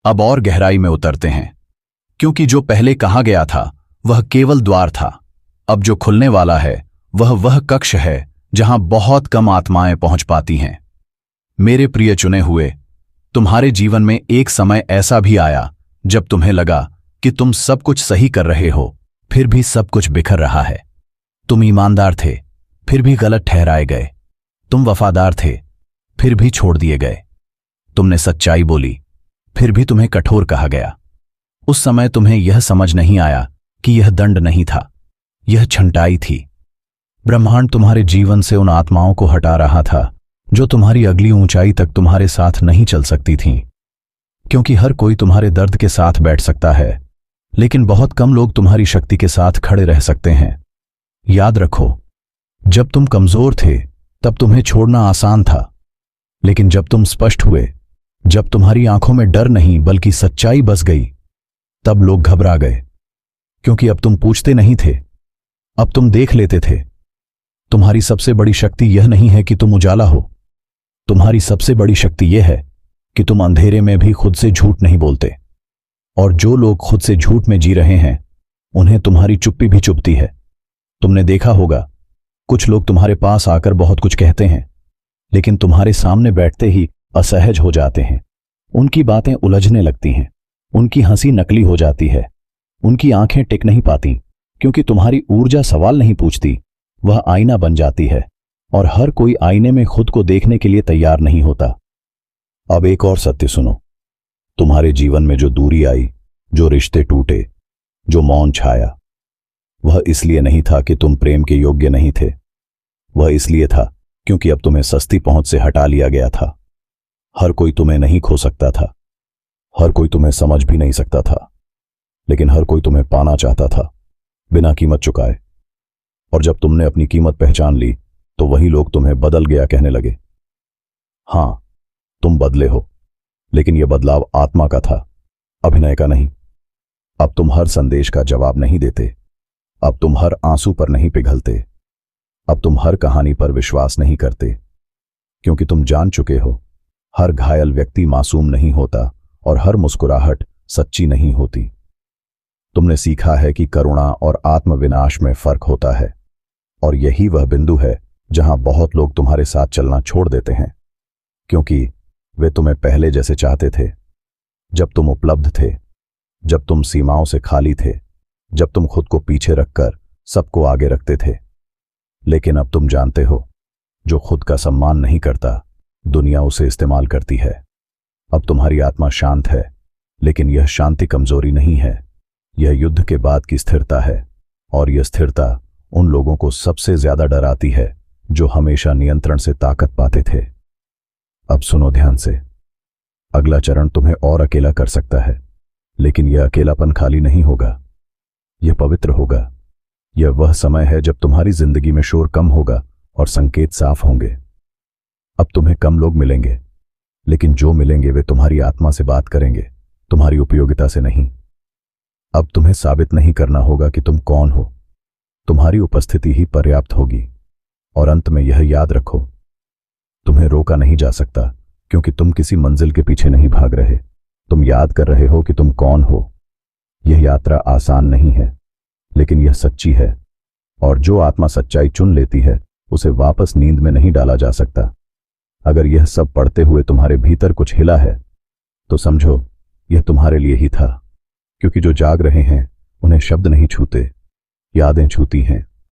अब और गहराई में उतरते हैं, क्योंकि जो पहले कहा गया था वह केवल द्वार था। अब जो खुलने वाला है वह कक्ष है जहां बहुत कम आत्माएं पहुंच पाती हैं। मेरे प्रिय चुने हुए, तुम्हारे जीवन में एक समय ऐसा भी आया जब तुम्हें लगा कि तुम सब कुछ सही कर रहे हो, फिर भी सब कुछ बिखर रहा है। तुम ईमानदार थे, फिर भी गलत ठहराए गए। तुम वफादार थे, फिर भी छोड़ दिए गए। तुमने सच्चाई बोली, फिर भी तुम्हें कठोर कहा गया। उस समय तुम्हें यह समझ नहीं आया कि यह दंड नहीं था, यह छंटाई थी। ब्रह्मांड तुम्हारे जीवन से उन आत्माओं को हटा रहा था जो तुम्हारी अगली ऊंचाई तक तुम्हारे साथ नहीं चल सकती थीं। क्योंकि हर कोई तुम्हारे दर्द के साथ बैठ सकता है, लेकिन बहुत कम लोग तुम्हारी शक्ति के साथ खड़े रह सकते हैं। याद रखो, जब तुम कमजोर थे तब तुम्हें छोड़ना आसान था, लेकिन जब तुम स्पष्ट हुए, जब तुम्हारी आंखों में डर नहीं बल्कि सच्चाई बस गई, तब लोग घबरा गए। क्योंकि अब तुम पूछते नहीं थे, अब तुम देख लेते थे। तुम्हारी सबसे बड़ी शक्ति यह नहीं है कि तुम उजाला हो, तुम्हारी सबसे बड़ी शक्ति यह है कि तुम अंधेरे में भी खुद से झूठ नहीं बोलते। और जो लोग खुद से झूठ में जी रहे हैं, उन्हें तुम्हारी चुप्पी भी चुभती है। तुमने देखा होगा, कुछ लोग तुम्हारे पास आकर बहुत कुछ कहते हैं, लेकिन तुम्हारे सामने बैठते ही असहज हो जाते हैं। उनकी बातें उलझने लगती हैं, उनकी हंसी नकली हो जाती है, उनकी आंखें टिक नहीं पाती, क्योंकि तुम्हारी ऊर्जा सवाल नहीं पूछती, वह आईना बन जाती है। और हर कोई आईने में खुद को देखने के लिए तैयार नहीं होता। अब एक और सत्य सुनो, तुम्हारे जीवन में जो दूरी आई, जो रिश्ते टूटे, जो मौन छाया, वह इसलिए नहीं था कि तुम प्रेम के योग्य नहीं थे। वह इसलिए था क्योंकि अब तुम्हें सस्ती पहुंच से हटा लिया गया था। हर कोई तुम्हें नहीं खो सकता था, हर कोई तुम्हें समझ भी नहीं सकता था, लेकिन हर कोई तुम्हें पाना चाहता था, बिना कीमत चुकाए। और जब तुमने अपनी कीमत पहचान ली, तो वही लोग तुम्हें बदल गया कहने लगे। हां, तुम बदले हो, लेकिन यह बदलाव आत्मा का था, अभिनय का नहीं। अब तुम हर संदेश का जवाब नहीं देते, अब तुम हर आंसू पर नहीं पिघलते, अब तुम हर कहानी पर विश्वास नहीं करते, क्योंकि तुम जान चुके हो, हर घायल व्यक्ति मासूम नहीं होता और हर मुस्कुराहट सच्ची नहीं होती। तुमने सीखा है कि करुणा और आत्मविनाश में फर्क होता है, और यही वह बिंदु है जहां बहुत लोग तुम्हारे साथ चलना छोड़ देते हैं, क्योंकि वे तुम्हें पहले जैसे चाहते थे, जब तुम उपलब्ध थे, जब तुम सीमाओं से खाली थे, जब तुम खुद को पीछे रखकर सबको आगे रखते थे। लेकिन अब तुम जानते हो, जो खुद का सम्मान नहीं करता, दुनिया उसे इस्तेमाल करती है। अब तुम्हारी आत्मा शांत है, लेकिन यह शांति कमजोरी नहीं है, यह युद्ध के बाद की स्थिरता है। और यह स्थिरता उन लोगों को सबसे ज्यादा डराती है जो हमेशा नियंत्रण से ताकत पाते थे। अब सुनो ध्यान से, अगला चरण तुम्हें और अकेला कर सकता है, लेकिन यह अकेलापन खाली नहीं होगा, यह पवित्र होगा। यह वह समय है जब तुम्हारी जिंदगी में शोर कम होगा और संकेत साफ होंगे। अब तुम्हें कम लोग मिलेंगे, लेकिन जो मिलेंगे वे तुम्हारी आत्मा से बात करेंगे, तुम्हारी उपयोगिता से नहीं। अब तुम्हें साबित नहीं करना होगा कि तुम कौन हो, तुम्हारी उपस्थिति ही पर्याप्त होगी। और अंत में यह याद रखो, तुम्हें रोका नहीं जा सकता, क्योंकि तुम किसी मंजिल के पीछे नहीं भाग रहे, तुम याद कर रहे हो कि तुम कौन हो। यह यात्रा आसान नहीं है, लेकिन यह सच्ची है। और जो आत्मा सच्चाई चुन लेती है, उसे वापस नींद में नहीं डाला जा सकता। अगर यह सब पढ़ते हुए तुम्हारे भीतर कुछ हिला है, तो समझो यह तुम्हारे लिए ही था, क्योंकि जो जाग रहे हैं उन्हें शब्द नहीं छूते, यादें छूती हैं।